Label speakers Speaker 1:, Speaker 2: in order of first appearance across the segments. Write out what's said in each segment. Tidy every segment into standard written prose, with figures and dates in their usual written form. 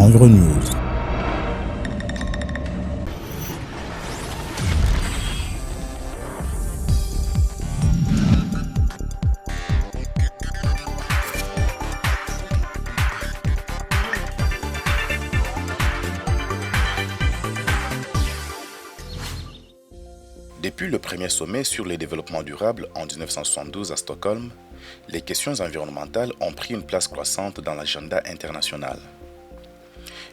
Speaker 1: Environews.
Speaker 2: Depuis le premier sommet sur le développement durable en 1972 à Stockholm, les questions environnementales ont pris une place croissante dans l'agenda international.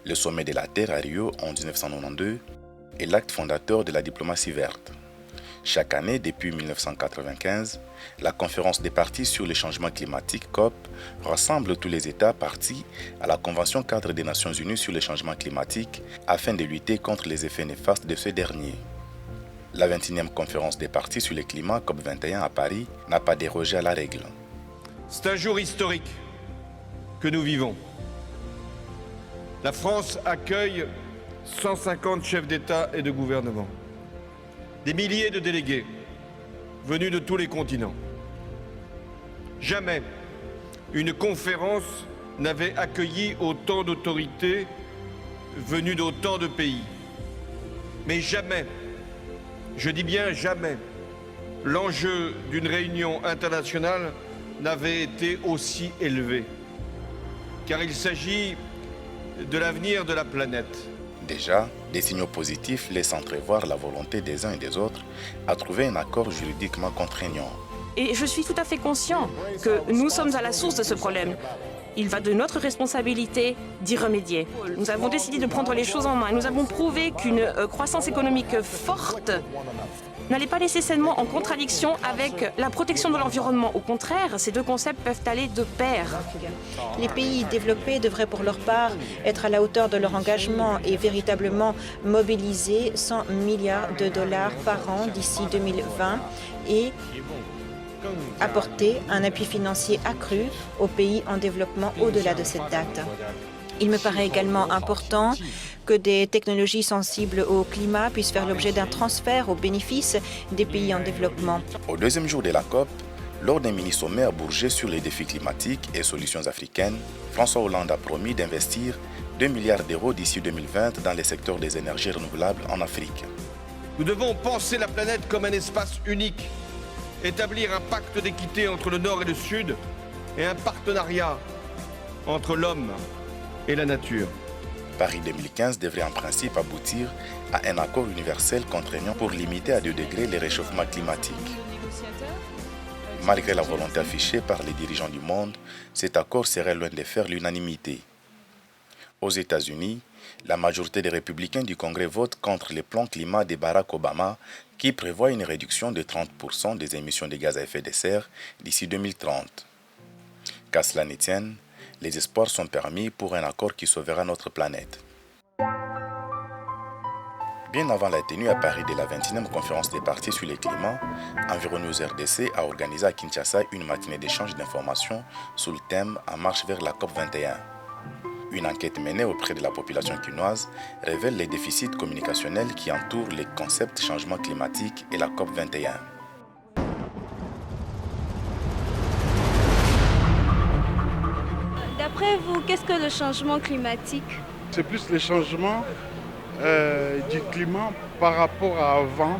Speaker 2: Le sommet de la Terre à Rio en 1992 est l'acte fondateur de la diplomatie verte. Chaque année, depuis 1995, la conférence des parties sur le changement climatique COP rassemble tous les États parties à la Convention cadre des Nations Unies sur le changement climatique afin de lutter contre les effets néfastes de ce dernier. La 21e conférence des parties sur le climat COP21 à Paris n'a pas dérogé à la règle.
Speaker 3: C'est un jour historique que nous vivons. La France accueille 150 chefs d'État et de gouvernement, des milliers de délégués venus de tous les continents. Jamais une conférence n'avait accueilli autant d'autorités venues d'autant de pays. Mais jamais, je dis bien jamais, l'enjeu d'une réunion internationale n'avait été aussi élevé. Car il s'agit de l'avenir de la planète.
Speaker 2: Déjà, des signaux positifs laissent entrevoir la volonté des uns et des autres à trouver un accord juridiquement contraignant.
Speaker 4: Et je suis tout à fait conscient que nous sommes à la source de ce problème. Il va de notre responsabilité d'y remédier. Nous avons décidé de prendre les choses en main. Nous avons prouvé qu'une croissance économique forte n'allait pas nécessairement en contradiction avec la protection de l'environnement. Au contraire, ces deux concepts peuvent aller de pair.
Speaker 5: Les pays développés devraient pour leur part être à la hauteur de leur engagement et véritablement mobiliser 100 milliards de dollars par an d'ici 2020 et apporter un appui financier accru aux pays en développement au-delà de cette date. Il me paraît également important que des technologies sensibles au climat puissent faire l'objet d'un transfert au bénéfice des pays en développement.
Speaker 2: Au deuxième jour de la COP, lors d'un mini-sommet à Bourget sur les défis climatiques et solutions africaines, François Hollande a promis d'investir 2 milliards d'euros d'ici 2020 dans les secteurs des énergies renouvelables en Afrique.
Speaker 3: Nous devons penser la planète comme un espace unique, établir un pacte d'équité entre le Nord et le Sud et un partenariat entre l'homme et la nature.
Speaker 2: Paris 2015 devrait en principe aboutir à un accord universel contraignant pour limiter à 2 degrés le réchauffement climatique. Malgré la volonté affichée par les dirigeants du monde, cet accord serait loin de faire l'unanimité. Aux États-Unis, la majorité des républicains du Congrès vote contre le plan climat de Barack Obama qui prévoit une réduction de 30% des émissions de gaz à effet de serre d'ici 2030. Qu'à cela ne tienne, les espoirs sont permis pour un accord qui sauvera notre planète. Bien avant la tenue à Paris de la 21e conférence des parties sur le climat, Environews RDC a organisé à Kinshasa une matinée d'échange d'informations sous le thème « En marche vers la COP21 ». Une enquête menée auprès de la population quinoise révèle les déficits communicationnels qui entourent les concepts changement climatique et la COP21.
Speaker 6: D'après vous, qu'est-ce que le changement climatique?
Speaker 7: C'est plus le changement du climat par rapport à avant,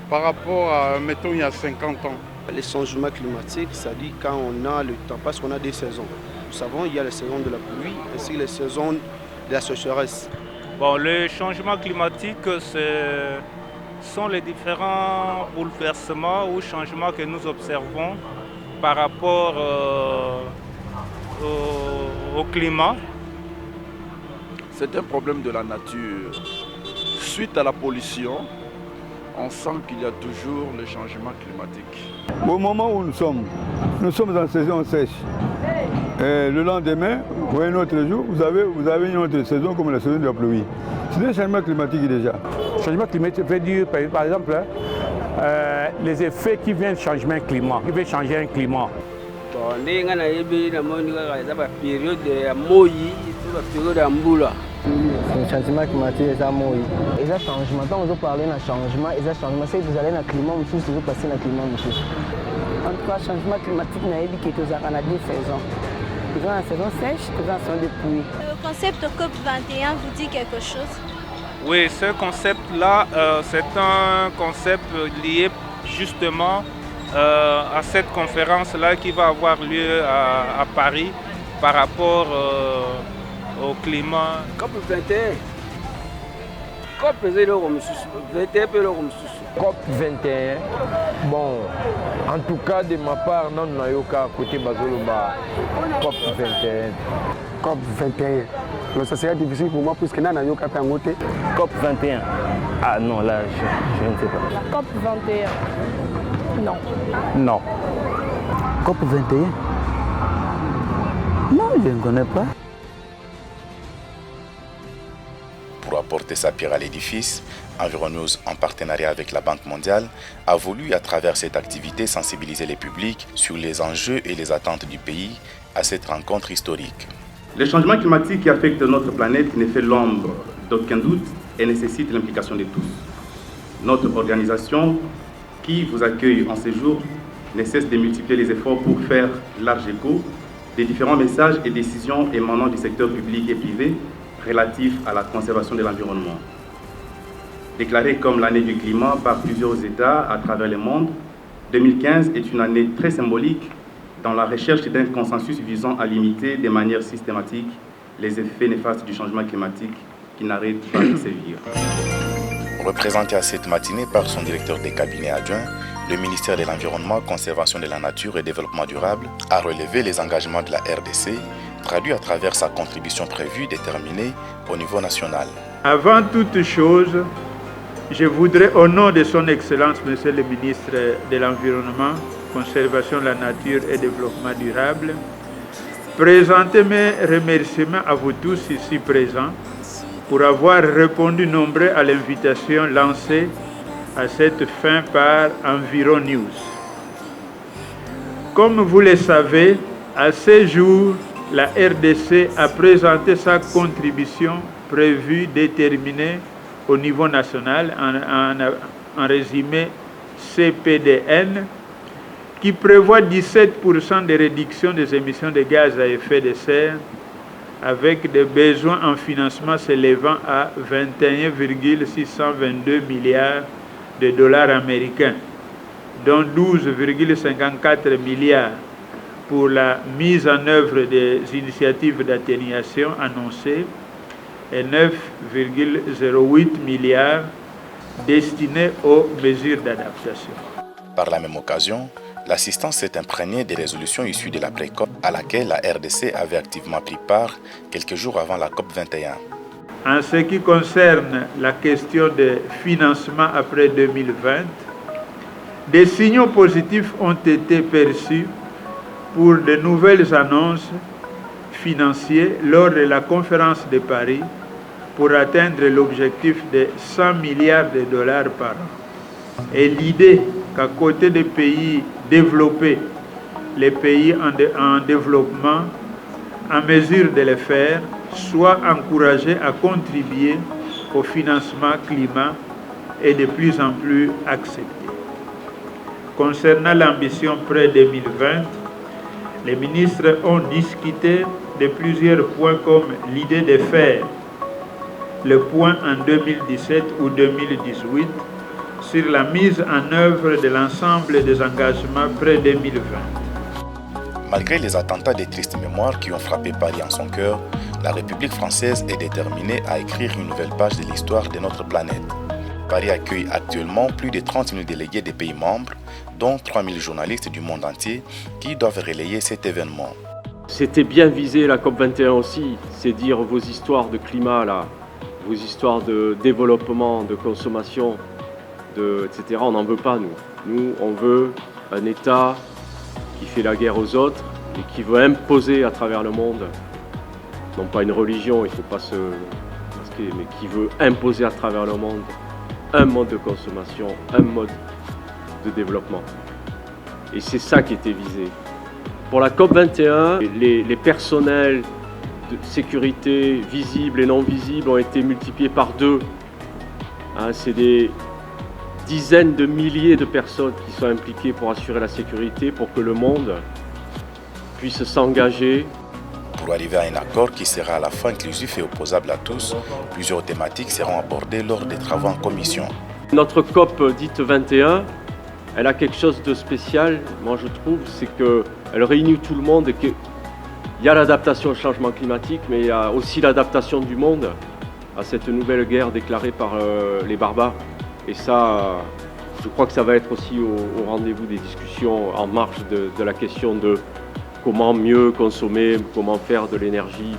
Speaker 7: par rapport à, mettons, il y a 50 ans.
Speaker 8: Les changements climatiques, ça dit quand on a le temps, parce qu'on a des saisons. Nous savons il y a les saisons de la pluie ainsi que les saisons de la sécheresse.
Speaker 9: Bon, les changements climatiques, ce sont les différents bouleversements ou changements que nous observons par rapport au climat.
Speaker 10: C'est un problème de la nature. Suite à la pollution, on sent qu'il y a toujours le changement climatique.
Speaker 11: Au moment où nous sommes en saison sèche. Et le lendemain, ou un autre jour, vous avez une autre saison comme la saison de la pluie. C'est un changement climatique déjà.
Speaker 12: Le changement climatique veut dire, par exemple, les effets qui viennent du changement climat, qui veut changer un climat.
Speaker 13: Le changement climatique est mort. Et le changement, quand vous parlez de changement, c'est que vous allez dans le climat, vous passez dans le climat. En tout cas, le changement climatique n'a pas dit que vous avez 2 saisons. Vous avez une saison sèche, vous avez une saison de pluie.
Speaker 6: concept COP21 vous dit quelque chose?
Speaker 9: Oui, ce concept-là, c'est un concept lié justement à cette conférence-là qui va avoir lieu à Paris par rapport au climat.
Speaker 1: COP21. COP21, bon, en tout cas de ma part, non, Nayoka, côté Bazoloba, COP21. COP21. Ça serait difficile pour moi puisque Nayoka est en côté.
Speaker 13: COP21. Ah non, là, je ne sais pas.
Speaker 14: COP21. Non.
Speaker 1: Non.
Speaker 13: COP21. Non, je ne connais pas.
Speaker 2: Pour apporter sa pierre à l'édifice, Environews, en partenariat avec la Banque mondiale, a voulu à travers cette activité sensibiliser les publics sur les enjeux et les attentes du pays à cette rencontre historique.
Speaker 15: Le changement climatique qui affecte notre planète ne fait l'ombre d'aucun doute et nécessite l'implication de tous. Notre organisation, qui vous accueille en séjour, ne cesse de multiplier les efforts pour faire large écho des différents messages et décisions émanant du secteur public et privé relatifs à la conservation de l'environnement. Déclarée comme l'année du climat par plusieurs États à travers le monde, 2015 est une année très symbolique dans la recherche d'un consensus visant à limiter de manière systématique les effets néfastes du changement climatique qui n'arrêtent pas de sévir.
Speaker 2: Représenté à cette matinée par son directeur des cabinets adjoints, le ministère de l'Environnement, Conservation de la Nature et Développement durable a relevé les engagements de la RDC, traduits à travers sa contribution prévue déterminée au niveau national.
Speaker 16: Avant toute chose, je voudrais, au nom de son Excellence, Monsieur le ministre de l'Environnement, Conservation de la Nature et Développement durable, présenter mes remerciements à vous tous ici présents pour avoir répondu nombreux à l'invitation lancée à cette fin par Environews. Comme vous le savez, à ce jour, la RDC a présenté sa contribution prévue déterminée au niveau national, en résumé CPDN, qui prévoit 17% de réduction des émissions de gaz à effet de serre, avec des besoins en financement s'élevant à 21,622 milliards de dollars américains, dont 12,54 milliards pour la mise en œuvre des initiatives d'atténuation annoncées et 9,08 milliards destinés aux mesures d'adaptation.
Speaker 2: Par la même occasion, l'assistance s'est imprégnée des résolutions issues de l'après-COP à laquelle la RDC avait activement pris part quelques jours avant la COP 21.
Speaker 16: En ce qui concerne la question de financement après 2020, des signaux positifs ont été perçus pour de nouvelles annonces financières lors de la conférence de Paris pour atteindre l'objectif de 100 milliards de dollars par an. Et l'idée qu'à côté des pays développés, les pays en développement, en mesure de le faire, soient encouragés à contribuer au financement climat est de plus en plus acceptée. Concernant l'ambition pré-2020, les ministres ont discuté de plusieurs points comme l'idée de faire le point en 2017 ou 2018 sur la mise en œuvre de l'ensemble des engagements pré-2020.
Speaker 2: Malgré les attentats des tristes mémoires qui ont frappé Paris en son cœur, la République française est déterminée à écrire une nouvelle page de l'histoire de notre planète. Paris accueille actuellement plus de 30 000 délégués des pays membres, dont 3 000 journalistes du monde entier qui doivent relayer cet événement.
Speaker 17: C'était bien visé la COP21 aussi, c'est dire vos histoires de climat, là, vos histoires de développement, de consommation, etc. On n'en veut pas, nous. Nous, on veut un État qui fait la guerre aux autres et qui veut imposer à travers le monde, non pas une religion, il ne faut pas se masquer, mais qui veut imposer à travers le monde un mode de consommation, un mode de développement. Et c'est ça qui était visé. Pour la COP21, les personnels de sécurité visibles et non visibles ont été multipliés par 2. C'est des dizaines de milliers de personnes qui sont impliquées pour assurer la sécurité, pour que le monde puisse s'engager.
Speaker 2: Pour arriver à un accord qui sera à la fois inclusif et opposable à tous, plusieurs thématiques seront abordées lors des travaux en commission.
Speaker 17: Notre COP dite 21, elle a quelque chose de spécial, moi je trouve, c'est qu'elle réunit tout le monde et qu'il y a l'adaptation au changement climatique, mais il y a aussi l'adaptation du monde à cette nouvelle guerre déclarée par les barbares. Et ça, je crois que ça va être aussi au rendez-vous des discussions en marge de la question de comment mieux consommer, comment faire de l'énergie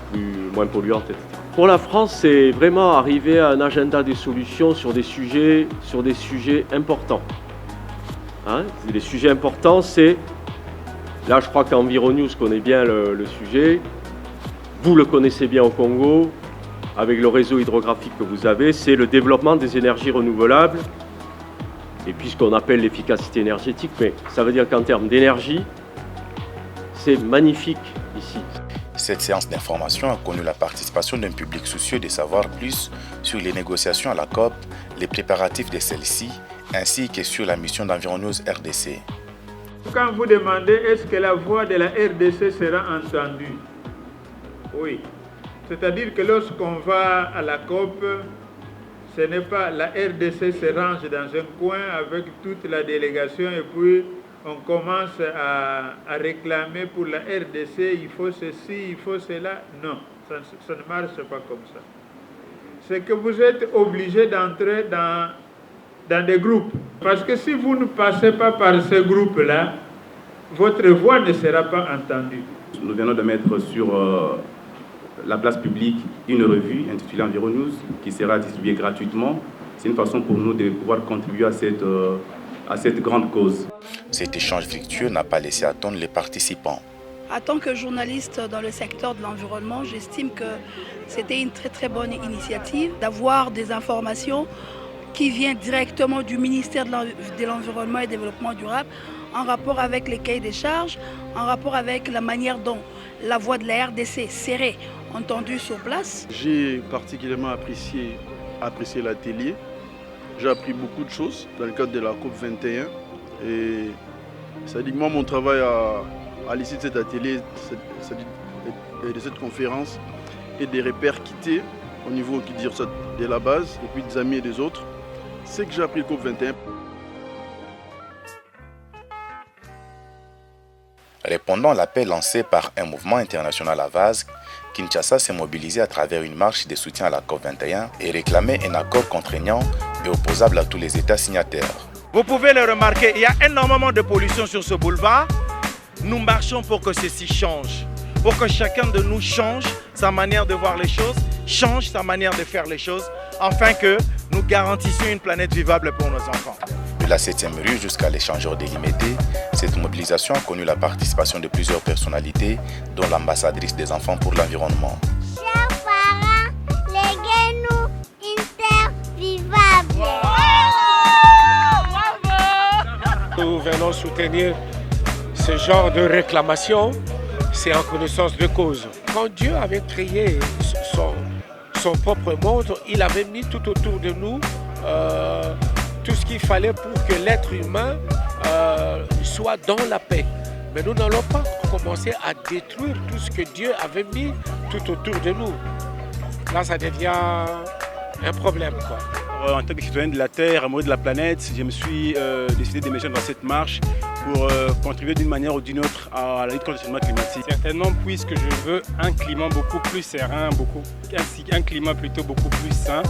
Speaker 17: moins polluante, etc. Pour la France, c'est vraiment arriver à un agenda des solutions sur des sujets importants. Les sujets importants, c'est, là je crois qu'Environews connaît bien le sujet, vous le connaissez bien au Congo, avec le réseau hydrographique que vous avez, c'est le développement des énergies renouvelables, et puis ce qu'on appelle l'efficacité énergétique, mais ça veut dire qu'en termes d'énergie, c'est magnifique ici.
Speaker 2: Cette séance d'information a connu la participation d'un public soucieux de savoir plus sur les négociations à la COP, les préparatifs de celle-ci, ainsi que sur la mission d'Environews RDC.
Speaker 16: Quand vous demandez est-ce que la voix de la RDC sera entendue, oui. C'est-à-dire que lorsqu'on va à la COP, ce n'est pas la RDC se range dans un coin avec toute la délégation et puis on commence à réclamer pour la RDC, il faut ceci, il faut cela. Non, ça ne marche pas comme ça. C'est que vous êtes obligé d'entrer dans des groupes. Parce que si vous ne passez pas par ces groupes-là, votre voix ne sera pas entendue.
Speaker 15: Nous venons de mettre sur la place publique une revue intitulée Environews qui sera distribuée gratuitement. C'est une façon pour nous de pouvoir contribuer à cette grande cause.
Speaker 2: Cet échange fructueux n'a pas laissé attendre les participants.
Speaker 18: En tant que journaliste dans le secteur de l'environnement, j'estime que c'était une très très bonne initiative d'avoir des informations qui viennent directement du ministère de l'Environnement et du Développement durable en rapport avec les cahiers des charges, en rapport avec la manière dont la voix de la RDC serait entendue sur place.
Speaker 10: J'ai particulièrement apprécié l'atelier. J'ai appris beaucoup de choses dans le cadre de la COP 21. Et ça dit que moi, mon travail à l'issue de cet atelier, de cette conférence, et des répercuter au niveau de la base, et puis des amis et des autres, c'est que j'ai appris le COP 21.
Speaker 2: Répondant à l'appel lancé par un mouvement international à Vaz, Kinshasa s'est mobilisé à travers une marche de soutien à la COP 21 et réclamait un accord contraignant et opposable à tous les États signataires.
Speaker 19: Vous pouvez le remarquer, il y a énormément de pollution sur ce boulevard. Nous marchons pour que ceci change, pour que chacun de nous change sa manière de voir les choses, change sa manière de faire les choses, afin que nous garantissions une planète vivable pour nos enfants.
Speaker 2: De la 7e rue jusqu'à l'échangeur délimité, cette mobilisation a connu la participation de plusieurs personnalités, dont l'ambassadrice des enfants pour l'environnement.
Speaker 20: Chers parents, léguez-nous une terre vivable.
Speaker 21: Nous venons soutenir ce genre de réclamation, c'est en connaissance de cause. Quand Dieu avait créé son propre monde, il avait mis tout autour de nous tout ce qu'il fallait pour que l'être humain soit dans la paix. Mais nous n'allons pas commencer à détruire tout ce que Dieu avait mis tout autour de nous. Là, ça devient un problème, quoi.
Speaker 22: En tant que citoyen de la Terre, amoureux de la planète, je me suis décidé de m'échanger dans cette marche pour contribuer d'une manière ou d'une autre à la lutte contre le changement climatique.
Speaker 23: Certainement, puisque je veux un climat beaucoup plus serein, un climat plutôt beaucoup plus sain.